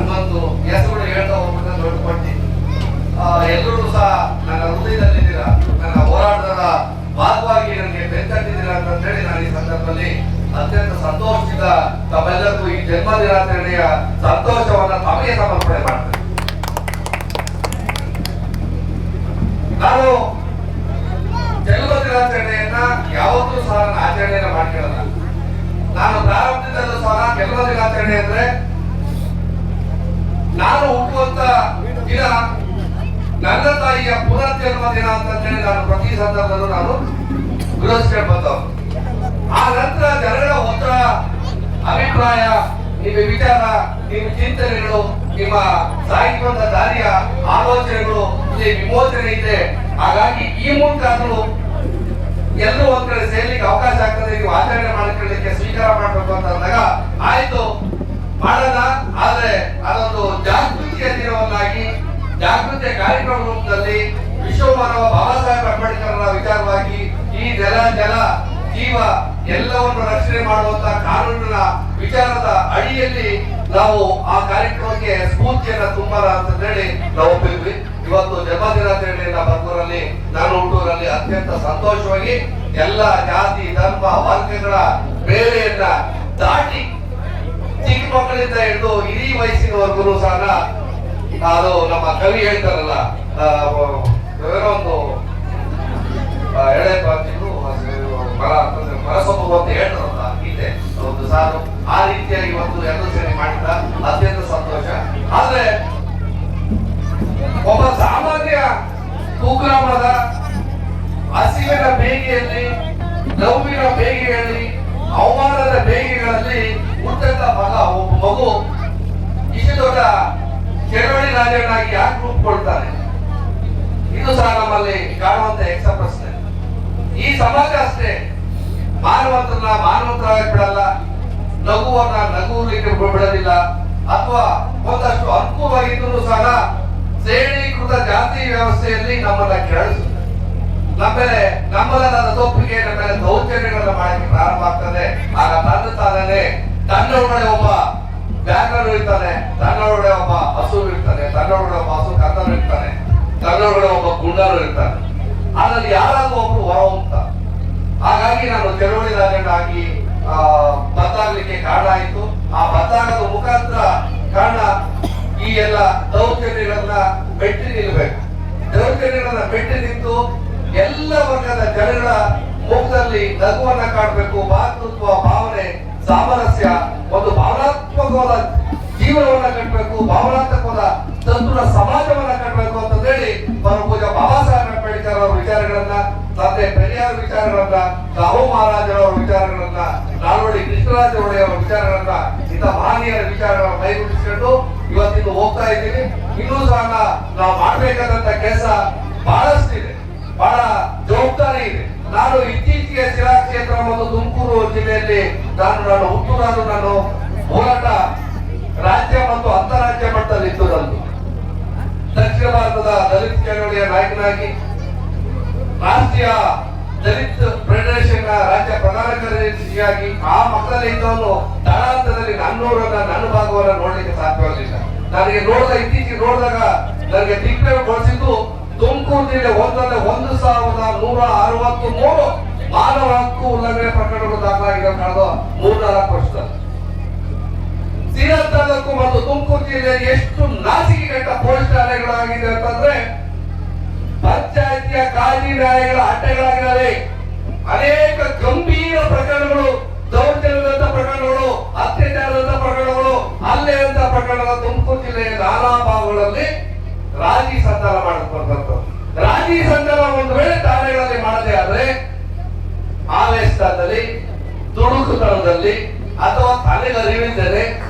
ಹನುಮಂತು ಹೆಸರುಗಳು ಹೇಳ್ತಾ ಹೋಗ್ಬಿಟ್ಟು ದೊಡ್ಡ ಪಟ್ಟಿ. ಎಲ್ಲರೂ ಸಹ ನನ್ನ ಹೃದಯದಲ್ಲಿದ್ದೀರಾ, ನನ್ನ ಹೋರಾಟದ ಭಾಗವಾಗಿ ನನಗೆ ಬೆಂತಟ್ಟಿದ್ದೀರಾ ಅಂತ ಹೇಳಿ ನಾನು ಈ ಸಂದರ್ಭದಲ್ಲಿ ಅತ್ಯಂತ ಸಂತೋಷದಿಂದ ತಮ್ಮೆಲ್ಲರಿಗೂ ಈ ಜನ್ಮ ದಿನಾಚರಣೆಯ ಸಂತೋಷವನ್ನ ತಮಗೆ ಸಮರ್ಪಣೆ ಮಾಡ್ತೇನೆ. ನಾನು ಜನ್ಮ ದಿನಾಚರಣೆಯನ್ನ ಯಾವತ್ತೂ ಸಹ ನಾನು ಆಚರಣೆಯನ್ನ ಮಾಡ್ಕೊಳ್ಳಲ್ಲ. ನಾನು ಪ್ರಾರಂಭದಲ್ಲೂ ಸಹ ಜನ್ಮ ದಿನಾಚರಣೆ ಅಂದ್ರೆ ನಾನು ಹುಟ್ಟುವಂತ ದಿನ ನನ್ನ ತಾಯಿಯ ಪುನರ್ಜನ್ಮ ದಿನ ಅಂತ ಹೇಳಿ ನಾನು ಪ್ರತಿ ಸಂದರ್ಭದಲ್ಲೂ ನಾನು ವಿರೋಧಿಸ್ಕೊಂಡು ಬಂದವರು. ಆ ನಂತರ ಜನಗಳ ಒತ್ತಡ, ಅಭಿಪ್ರಾಯ, ನಿಮ್ಮ ವಿಚಾರ, ನಿಮ್ಮ ಚಿಂತನೆಗಳು, ನಿಮ್ಮ ಸಾಗಿಕೊಂಡ ದಾರಿಯ ಆಲೋಚನೆಗಳು ಇಲ್ಲಿ ವಿಮೋಚನೆ ಇದೆ. ಹಾಗಾಗಿ ಈ ಮೂಲಕ ಎಲ್ಲರೂ ಒಂದ್ ಕಡೆ ಸೇರ್ಲಿಕ್ಕೆ ಅವಕಾಶ ಆಗ್ತದೆ, ನೀವು ಆಚರಣೆ ಮಾಡ್ಕೊಳ್ಳಿಕ್ಕೆ ಸ್ವೀಕಾರ ಮಾಡಬೇಕು ಅಂತ ಅಂದಾಗ ಆಯ್ತು ಮಾಡೋಣ. ಆದ್ರೆ ಅದೊಂದು ಜಾಗೃತಿಯ ದಿನವನ್ನಾಗಿ, ಜಾಗೃತಿಯ ಕಾರ್ಯಕ್ರಮ ರೂಪದಲ್ಲಿ ವಿಶ್ವಮಾನವ ಬಾಬಾ ಸಾಹೇಬ್ ಅಂಬೇಡ್ಕರ್ ವಿಚಾರವಾಗಿ ಈ ನೆಲ, ಜಲ, ಜೀವ ಎಲ್ಲವನ್ನು ರಕ್ಷಣೆ ಮಾಡುವಂತ ಕಾನೂನಿನ ವಿಚಾರದ ಅಡಿಯಲ್ಲಿ ನಾವು ಆ ಕಾರ್ಯಕ್ರಮಕ್ಕೆ ಸ್ಫೂರ್ತಿಯನ್ನ ತುಂಬೋಣ ಅಂತ ಹೇಳಿ ನಾವು ಒಪ್ಪಿದ್ವಿ. ಇವತ್ತು ಜನ್ಮ ದಿನಾಚರಣೆಯನ್ನ ಬರ್ತೂರಲ್ಲಿ, ನಾನು ಹುಟ್ಟೂರಲ್ಲಿ ಅತ್ಯಂತ ಸಂತೋಷವಾಗಿ ಎಲ್ಲ ಜಾತಿ, ಧರ್ಮ, ವರ್ಗಗಳ ಬೇರೆಯನ್ನ ದಾಟಿ ಚಿಕ್ಕ ಮಕ್ಕಳಿಂದ ಹಿಡಿದು ಇಡೀ ವಯಸ್ಸಿನವರೆಗೂ ಸಹ ಅದು ನಮ್ಮ ಕವಿ ಹೇಳ್ತಾರಲ್ಲ, ಒಂದು ಎಳೆ ಬಾತಿಗೂ ಮರಸೊಪ್ಪು ಅಂತ ಹೇಳ್ತಾರಲ್ಲ ಇದೆ ಒಂದು ಸಾರು. ಆ ರೀತಿಯಾಗಿ ಇವತ್ತು ಎರಡು ಸೇರಿ ಮಾಡಿದ ಅತ್ಯಂತ ಸಂತೋಷ. ಆದ್ರೆ ಒಬ್ಬ ಸಾಮಾನ್ಯ ಕುಗ್ರಾಮದ ಹಸಿವಿನ ಬೇಗೆಯಲ್ಲಿ, ನೋವಿನ ಬೇಗೆಯಲ್ಲಿ, ಅವಮಾನದ ಬೇಗೆಗಳಲ್ಲಿ ಹುಟ್ಟಂತ ಒಬ್ಬ ಮಗು ಇಷ್ಟು ದೊಡ್ಡ ಚಳವಳಿ ರಾಜನಾಗಿ ಯಾಕೆ ರೂಪುಕೊಳ್ತಾನೆ? ಇದು ಸಹ ನಮ್ಮಲ್ಲಿ ಕಾಣುವಂತ ಯಕ್ಷ ಪ್ರಶ್ನೆ. ಈ ಸಮಾಜ ಅಷ್ಟೇ ಮಾನವಂತರಾಗಿ ಬಿಡಲ್ಲ, ನಗುವನ್ನ ನಗುಲಿಕ್ಕೆ ಬಿಡೋದಿಲ್ಲ, ಅಥವಾ ಒಂದಷ್ಟು ಅನುಕೂಲವಾಗಿದ್ದರೂ ಸಹ ಶ್ರೇಣೀಕೃತ ಜಾತಿ ವ್ಯವಸ್ಥೆಯಲ್ಲಿ ನಮ್ಮನ್ನ ಕೆರಳಿಸುತ್ತೆ. ನಮ್ಮದಾದ ತಪ್ಪಿಗೆ ನಮ್ಮ ಮೇಲೆ ದೌರ್ಜನ್ಯಗಳನ್ನ ಮಾಡಕ್ಕೆ ಪ್ರಾರಂಭ ಆಗ್ತದೆ. ಆಗ ತಾನೇ ತನ್ನೊಳಗಡೆ ಒಬ್ಬ ವ್ಯಾಕರಣ ಇರ್ತಾನೆ, ತನ್ನೊಳಗಡೆ ಒಬ್ಬ ಹಸು ಇರ್ತಾನೆ, ತನ್ನೊಳಗಡೆ ಒಬ್ಬ ಹಸು ಕರ್ತರು ಇರ್ತಾನೆ, ತನ್ನೊಳಗಡೆ ಒಬ್ಬ ಗುಂಡರು ಇರ್ತಾನೆ. ಅದರಲ್ಲಿ ಯಾರಾದ್ರೂ ಒಬ್ರು ಹೊರ ಹೋಗ್ತಾರೆ. ಹಾಗಾಗಿ ನಾನು ಚಳವಳಿ ರಾಜನಾಗಿ ಬದಲಾಗಲಿಕ್ಕೆ ಕಾರಣ ಆಯಿತು. ಆ ಬದಲಾಗದ ಮುಖಾಂತರ ಕಾರಣ ಈ ಎಲ್ಲ ದೌರ್ಜನ್ಯಗಳನ್ನ ಮೆಟ್ಟಿ ನಿಲ್ಬೇಕು. ದೌರ್ಜನ್ಯಗಳನ್ನ ಮೆಟ್ಟಿ ನಿಂತು ಎಲ್ಲ ವರ್ಗದ ಜನಗಳ ಮುಖದಲ್ಲಿ ನಗುವನ್ನ ಕಾಣಬೇಕು. ಭಾತೃತ್ವ ಭಾವನೆ, ಸಾಮರಸ್ಯ, ಒಂದು ಭಾವನಾತ್ಮಕವಾದ ಜೀವನವನ್ನ ಕಟ್ಟಬೇಕು, ಭಾವನಾತ್ಮಕವಾದ ಸದೃಢ ಸಮಾಜವನ್ನ ಕಟ್ಟಬೇಕು ಅಂತ ಹೇಳಿ ಪರಪೂಜ ಬಾಬಾ ಸಾಹೇಬ್ ಅಂಬೇಡ್ಕರ್ ಅವರ ವಿಚಾರಗಳನ್ನ, ತಂದೆ ಪೆರಿಯಾರ್ ವಿಚಾರಗಳನ್ನ, ರಾಹು ಮಹಾರಾಜರವರ ವಿಚಾರಗಳನ್ನ, ನಾಲ್ವಡಿ ಕೃಷ್ಣರಾಜ ಒಡೆಯವರ ವಿಚಾರಗಳನ್ನ, ಇಂಥ ಮಹನೀಯರ ವಿಚಾರಗಳನ್ನ ಕೈಗೂಡಿಸಿಕೊಂಡು ಇವತ್ತಿಂದು ಹೋಗ್ತಾ ಇದ್ದೀವಿ. ಇನ್ನೂ ಸಹ ನಾವು ಮಾಡ್ಬೇಕಾದಂತ ಕೆಲಸ ಬಹಳಷ್ಟಿದೆ, ಬಹಳ ಜವಾಬ್ದಾರಿ ಇದೆ. ನಾನು ಇತ್ತೀಚೆಗೆ ಶಿರಾ ಕ್ಷೇತ್ರ ಮತ್ತು ತುಮಕೂರು ಜಿಲ್ಲೆಯಲ್ಲಿ ನಾನು ಹುಟ್ಟೂರಾದ್ರು ನಾನು ಹೋರಾಟ ರಾಜ್ಯ ಮತ್ತು ಅಂತಾರಾಜ್ಯ ಮಟ್ಟದಲ್ಲಿ ಇತ್ತು. ನಂದು ದಕ್ಷಿಣ ಭಾರತದ ದಲಿತ ಚಳವಳಿಯ ನಾಯಕನಾಗಿ ರಾಷ್ಟ್ರೀಯ ದಲಿತ ಫೆಡರೇಷನ್ ರಾಜ್ಯ ಪ್ರಧಾನ ಕಾರ್ಯದರ್ಶಿಯಾಗಿ ಆ ಮಕ್ಕಳಲ್ಲಿ ಇದ್ದವನು ತಳಾಂತದಲ್ಲಿ ನನ್ನೂರನ್ನ ನನ್ನ ಭಾಗವನ್ನ ನೋಡ್ಲಿಕ್ಕೆ ಸಾಧ್ಯವಾಗಲಿಲ್ಲ. ನನಗೆ ಇತ್ತೀಚೆಗೆ ನೋಡಿದಾಗ ನನಗೆ ದಿಗ್ಭ್ರಮೆಗೊಳಿಸಿದ್ದು ತುಮಕೂರು ಜಿಲ್ಲೆ 1163 ಮಾನವ ಹಕ್ಕು ಉಲ್ಲಂಘನೆ ಪ್ರಕರಣಗಳು ದಾಖಲಾಗಿರೋ ಕಳೆದ 3-4 ವರ್ಷದಲ್ಲಿ. ಸಿರಾ ತಾಲೂಕು ಮತ್ತು ತುಮಕೂರು ಜಿಲ್ಲೆಯಲ್ಲಿ ಎಷ್ಟು ನಾಚಿಕೆಗೆಟ್ಟ ಪೊಲೀಸ್ ಠಾಣೆಗಳಾಗಿದೆ ಅಂತಂದ್ರೆ ಪಂಚಾಯತಿಯ ಕಾಳಜಿ ನ್ಯಾಯಗಳ ಅಡ್ಡೆಗಳಾಗಿದ್ದಾರೆ. ಅನೇಕ ಗಂಭೀರ ಪ್ರಕರಣಗಳು, ದೌರ್ಜನ್ಯದಂತ ಪ್ರಕರಣಗಳು, ಅತ್ಯಾಚಾರದಂತ ಪ್ರಕರಣಗಳು, ಹಲ್ಲೆಯಂತ ಪ್ರಕರಣಗಳ ತುಮಕೂರು ಜಿಲ್ಲೆಯ ನಾನಾ ಭಾಗಗಳಲ್ಲಿ ರಾಜಿ ಸಂಧಾನ ಮಾಡಲ್ಪಟ್ಟಂತ. ರಾಜಿ ಸಂಧಾನ ಒಂದು ವೇಳೆ ಠಾಣೆಗಳಲ್ಲಿ ಮಾಡದೆ ಆದ್ರೆ ಆವೇಶದಲ್ಲಿ, ದುಡುಕುತನದಲ್ಲಿ ಅಥವಾ ತಲೆಗರಿವಿಲ್ಲದೆ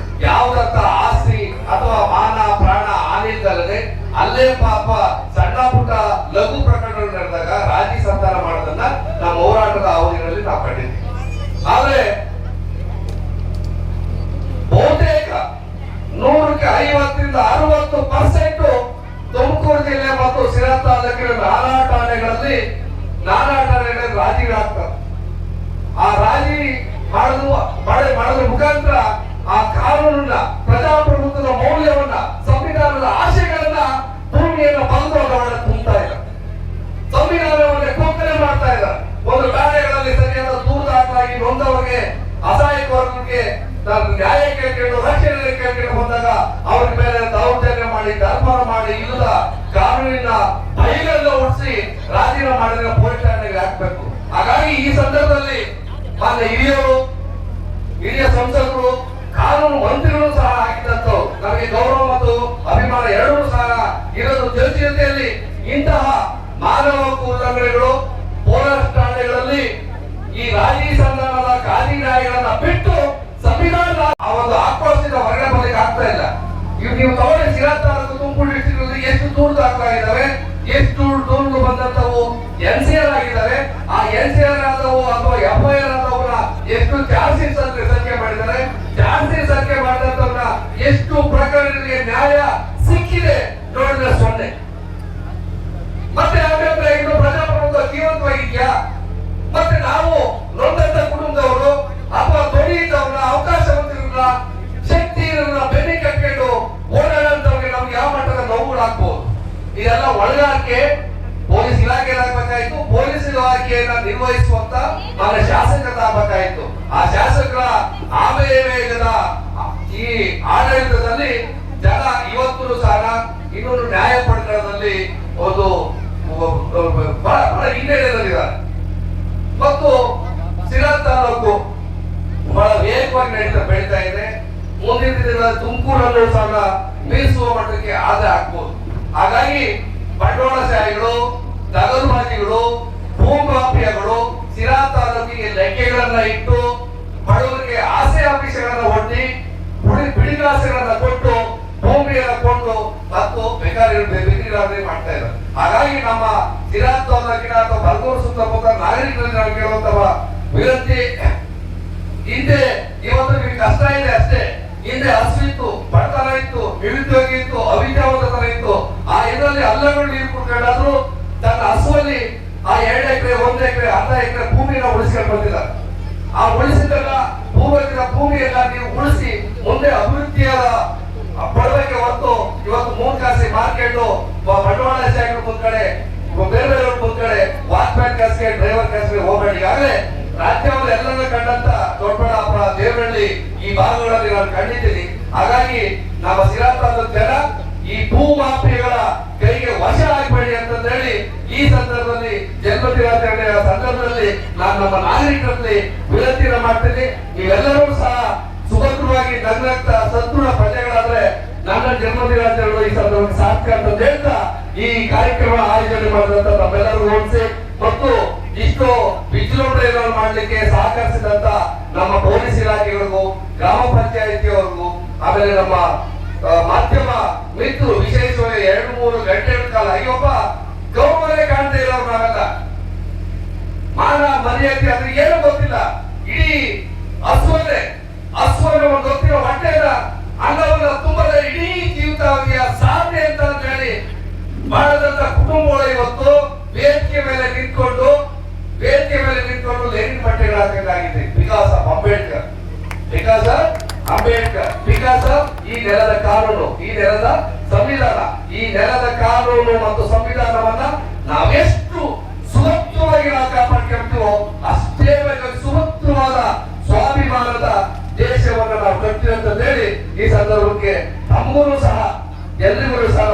ಯಾವುದಂತ ಆಸ್ತಿ ಅಥವಾ ಮಾನ ಪ್ರಾಣ ಹಾನಿ ಇಲ್ಲದೆ ಅಲ್ಲೇ ಪಾಪ ಸಣ್ಣ ಪುಟ್ಟ ಲಘು ಪ್ರಕರಣಗಳು ನಡೆದಾಗ ರಾಜಿ ಸಂಧಾನ ಮಾಡೋದನ್ನ ನಮ್ಮ ಹೋರಾಟದ ಅವಧಿಗಳಲ್ಲಿ ನಾವು ಕಂಡಿದ್ದೀವಿ. ಆದ್ರೆ ಬಹುತೇಕ 150ರಿಂದ 60% ತುಮಕೂರು ಜಿಲ್ಲೆ ಮತ್ತು ಸಿರಾ ತಾಲೂಕಿನ ನಾನಾ ಠಾಣೆಗಳಲ್ಲಿ ರಾಜಿಗಳಾಗ್ತವೆ. ಆ ರಾಜಿ ಮಾಡೋದ್ರ ಮುಖಾಂತರ ಆ ಕಾನೂನನ್ನ, ಪ್ರಜಾಪ್ರಭುತ್ವದ ಮೌಲ್ಯವನ್ನ ಅಸಹಾಯಕ ವರ್ಗಕ್ಕೆ ನ್ಯಾಯ ಕೇಳ್ಕೊಂಡು ರಕ್ಷಣೆ ಕೇಳ್ಕೊಂಡು ಬಂದಾಗ ಅವ್ರ ಮೇಲೆ ದೌರ್ಜನ್ಯ ಮಾಡಿ ದರ್ಪಾರ ಮಾಡಿ ಇಲ್ಲದ ಕಾನೂನಿನ ಬೈಗಲ್ಲ ಉಳಿಸಿ ರಾಜೀನಾಮೆ ಮಾಡಿದ್ರೆ ಪೊಲೀಸ್ ಠಾಣೆಗೆ ಹಾಕ್ಬೇಕು. ಹಾಗಾಗಿ ಈ ಸಂದರ್ಭದಲ್ಲಿ ಮಾನ್ಯ ಹಿರಿಯ ಸಂಸದರು ಕಾನೂನು ಮಂತ್ರಿಗಳು ಸಹ ಆಗಿದ್ದಂತೂ ನಮಗೆ ಗೌರವ ಮತ್ತು ಅಭಿಮಾನ ಎರಡೂ ಸಹ ಇರೋದು ಜೊತೆಯಲ್ಲಿ ಇಂತಹ ಮಾನವ ಹಕ್ಕು ಉಲ್ಲಂಘನೆಗಳು ಪೊಲೀಸ್ ಠಾಣೆಗಳಲ್ಲಿ ಈ ರಾಜಿ ಸಂಧಾನದ ಖಾದಿ ನ್ಯಾಯಗಳನ್ನ ಬಿಟ್ಟು ಸಂವಿಧಾನದ ಆ ಒಂದು ಆಕ್ರೋಶದಿಂದ ಹೊರಗಡೆ ಬರಲಿಕ್ಕೆ ಆಗ್ತಾ ಇಲ್ಲ. ನೀವು ತಗೊಳ್ಳಿ ಸಿರಾ ತಾಲೂಕು ತುಮಕೂರು ಡಿಸ್ಟ್ರಿಕ್ಟ್ ಎಷ್ಟು ದೂರ ದಾಖಲಾಗಿದ್ದಾವೆ, ಎಷ್ಟು ದೂರು ಬಂದಂತವು NCR ಆಗಿದ್ದಾವೆ. ಆ NCR ಆದವು ಅಥವಾ FIR ಆದವನ್ನ ಎಷ್ಟು ಚಾರ್ಜ್ ಶೀಟ್ ಸಂಖ್ಯೆ ಮಾಡಿದ್ದಾರೆ, ಚಾರ್ಜ್ ಶೀಟ್ ಸಂಖ್ಯೆ ಮಾಡಿದಂತವ್ರನ್ನ ಎಷ್ಟು ಪ್ರಕರಣಗಳಿಗೆ ನ್ಯಾಯ ಸಿಕ್ಕಿದೆ ನೋಡಿದ್ರೆ 0. ಮತ್ತೆ ಹಾಗಾದ್ರೆ ಇನ್ನು ಪ್ರಜಾಪ್ರಭುತ್ವ ಜೀವಂತವಾಗಿದ್ಯಾ? ಮತ್ತೆ ನಾವು ನೊಂದಂತ ಕುಟುಂಬದವರು ಅಥವಾ ಧ್ವನಿಯಿದ್ದವ್ರನ್ನ ಅವಕಾಶವಂತರನ್ನ ಶಕ್ತಿ ಇರೋರನ್ನ ಬೆನ್ನಿ ಕಟ್ಕೊಂಡು ಓಡಾಡಂತವ್ರಿಗೆ ನಮ್ಗೆ ಯಾವ ಮಟ್ಟದ ನೋವುಗಳಾಗ್ಬೋದು. ಇದೆಲ್ಲ ಒಳಗಾರಿಕೆ ಪೊಲೀಸ್ ಇಲಾಖೆದಾಗಬೇಕಾಯ್ತು. ಪೊಲೀಸ್ ಇಲಾಖೆಯನ್ನ ನಿರ್ವಹಿಸುವಂತ ನಮ್ಮ ಶಾಸಕರಾಗಬೇಕಾಯ್ತು. ಆ ಶಾಸಕರ ಆವೇಗದ ಈ ಆಡಳಿತದಲ್ಲಿ ಜನ ಇವತ್ತು ಸಹ ಇನ್ನೊಂದು ನ್ಯಾಯ ಪಡೆದಲ್ಲಿ ಒಂದು ಬಹಳ ಹಿನ್ನಡೆಯಲ್ಲಿದ್ದಾರೆ. ಮತ್ತು ಸಿರಾ ತಾಲೂಕು ಬಹಳ ವೇಗವಾಗಿ ಬೆಳೀತಾ ಇದೆ. ಮುಂದಿನ ದಿನಗಳಲ್ಲಿ ತುಮಕೂರಲ್ಲೂ ಸಹ ಮೀರಿಸುವ ಮಟ್ಟಕ್ಕೆ ಆದಾಯ ಆಗ್ಬೋದು. ಹಾಗಾಗಿ ಬಂಡವಾಳಶಾಹಿಗಳು, ನಗರವಾದಿಗಳು, ಭೂಮಾಫಿಯಾಗಳು ಸಿರಾ ತಾಲೂಕಿಗೆ ಲೆಕ್ಕೆಗಳನ್ನ ಇಟ್ಟು ಬಡವರಿಗೆ ಆಸೆ ಆಮಿಷಗಳನ್ನ ಒಡ್ಡಿ ಬಿಡಿಗಾಸೆಗಳನ್ನ ಕೊಟ್ಟು ಭೂಮಿಯನ್ನ ಕೊಂಡು ಮತ್ತು ಬೇಕಾದ್ರೆ ಮಾಡ್ತಾ ಇದ್ದಾರೆ. ಹಾಗಾಗಿ ನಮ್ಮ ಸಿರಾ ತಾಲೂಕಿನ ಅಥವಾ ಬರಗೂರು ಸುತ್ತಮುತ್ತ ನಾಗರಿಕರಲ್ಲಿ ನಾವು ಕೇಳುವಂತಹ ವಿನಂತಿ, ಹಿಂದೆ ಇವತ್ತು ನಿಮಗೆ ಕಷ್ಟ ಇದೆ ಅಷ್ಟೇ. ಹಿಂದೆ ಹಸಿವಿತ್ತು, ಬಡತನ ಇತ್ತು, ನಿರುದ್ಯೋಗ ಇತ್ತು, ಅವಿದ್ಯಾವಂತತನ ಇತ್ತು. ಆ ಇದರಲ್ಲಿ ಹಳ್ಳಗಳು ನೀರು ಕುಡ್ಕೊಂಡಾದ್ರು ತನ್ನ ಹಸುವಲ್ಲಿ ಆ 2 ಎಕರೆ 1 ಎಕರೆ 1/2 ಎಕರೆ ಭೂಮಿನ ಉಳಿಸ್ಕೊಂಡು ಬಂದಿದ್ದಾರೆ. ಆ ಉಳಿಸಿದಾಗ ಭೂಮಿಯನ್ನ ನೀವು ಉಳಿಸಿ ಮುಂದೆ ಅಭಿವೃದ್ಧಿಯಾದ ಪಡೋಕೆ ಹೊರತು ಇವತ್ತು 3 ಕಾಸಿ ಮಾರ್ಕೆಟ್ ಬಂಡವಾಳಶಾಹಿಗಳು ಮುಂದ್ಗಡೆ ಬೇರೆ ಬೇರೆ ಮುಂದ್ಗಡೆ ವಾಚ್ಮ್ಯಾನ್ ಕಾಸ್ಗೆ ಡ್ರೈವರ್ ಕಾಸ್ಗೆ ಹೋಗಬೇಡಿ. ಈಗಾಗಲೇ ರಾಜ್ಯವನ್ನು ಎಲ್ಲರೂ ಕಂಡಂತ ದೊಡ್ಡಬಳ್ಳಾಪುರ, ದೇವನಹಳ್ಳಿ ಈ ಭಾಗಗಳಲ್ಲಿ ನಾನು ಕಂಡಿದ್ದೀನಿ. ಹಾಗಾಗಿ ನಮ್ಮ ಸಿರಾ ತಾಲೂಕು ಜನ ಈ ಭೂ ಮಾಫಿಯಾಗಳ ಕೈಗೆ ವಶ ಆಗಬೇಡಿ ಅಂತ ಹೇಳಿ ಈ ಸಂದರ್ಭದಲ್ಲಿ ಜನ್ಮದಿನಾಚರಣೆಯ ಸಂದರ್ಭದಲ್ಲಿ ನಾನು ನಮ್ಮ ನಾಗರಿಕರಲ್ಲಿ ವಿನಂತಿಯನ್ನು ಮಾಡ್ತೀನಿ. ನೀವೆಲ್ಲರೂ ಸಹ ಸುಭದ್ರವಾಗಿ ನಗ್ನಗ್ತ ಸದೃಢ ಪ್ರಜೆಗಳಾದ್ರೆ ನನ್ನ ಜನ್ಮದಿನಾಚರಣೆ ಈ ಸಂದರ್ಭದಲ್ಲಿ ಸಾರ್ಥಕ ಅಂತ ಹೇಳ್ತಾ ಈ ಕಾರ್ಯಕ್ರಮ ಆಯೋಜನೆ ಮಾಡಿದಂತ ನಮ್ಮೆಲ್ಲರಿಗೂ ಹೋಲಿಸಿ ಮತ್ತು ಇಷ್ಟು ವಿಜೃಂಭಣೆಯನ್ನು ಮಾಡಲಿಕ್ಕೆ ಸಹಕರಿಸಿದಂತ ನಮ್ಮ ಪೊಲೀಸ್ ಇಲಾಖೆಗಳಿಗೂ, ಗ್ರಾಮ ಪಂಚಾಯಿತಿಯವರಿಗೂ, ಆಮೇಲೆ ನಮ್ಮ ಮಾಧ್ಯಮ ಮಿತ್ರರು, ವಿಶೇಷವಾಗಿ 2-3 ಗಂಟೆಗಳ ಕಾಲ ಅಯ್ಯೊಬ್ಬ ಗೌರವನೇ ಕಾಣ್ತಾ ಇರೋರು ನಾವೆಲ್ಲ ಮಾನ ಮರ್ಯಾದೆ ಅಂದ್ರೆ ಏನು ಗೊತ್ತಿಲ್ಲ. ಇಡೀ ಹಸುವನ್ನ ಒಂದು ಗೊತ್ತಿರೋ ಹೊಟ್ಟೆನ ಅನ್ನವನ್ನ ತುಂಬದ ಇಡೀ ಜೀವಿತಾವಧಿಯ ಸಾಧನೆ ಅಂತ ಹೇಳಿ ಮಾಡಿದಂತ ಕುಟುಂಬಗಳು ಇವತ್ತು ವೇದಿಕೆ ಮೇಲೆ ನಿಂತ್ಕೊಂಡು ಲೇನಿನ್ ಬಟ್ಟೆಗಳು ಹಾಕಲಾಗಿದೆ. Because of Ambedkar, because of ಈ ನೆಲದ ಕಾನೂನು, ಈ ನೆಲದ ಸಂವಿಧಾನ. ಈ ನೆಲದ ಕಾನೂನು ಮತ್ತು ಸಂವಿಧಾನವನ್ನ ನಾವೆಷ್ಟು ಸುಭದ್ರವಾಗಿ ನಾವು ಕಾಪಾಡ್ಕೊಳ್ತೀವೋ ಅಷ್ಟೇ ಸುಭದ್ರವಾದ ಸ್ವಾಭಿಮಾನದ ದೇಶವನ್ನು ನಾವು ಕಟ್ತೀವಿ ಅಂತ ಹೇಳಿ ಈ ಸಂದರ್ಭಕ್ಕೆ ತಮಗೂ ಸಹ ಎಲ್ರಿಗೂ ಸಹ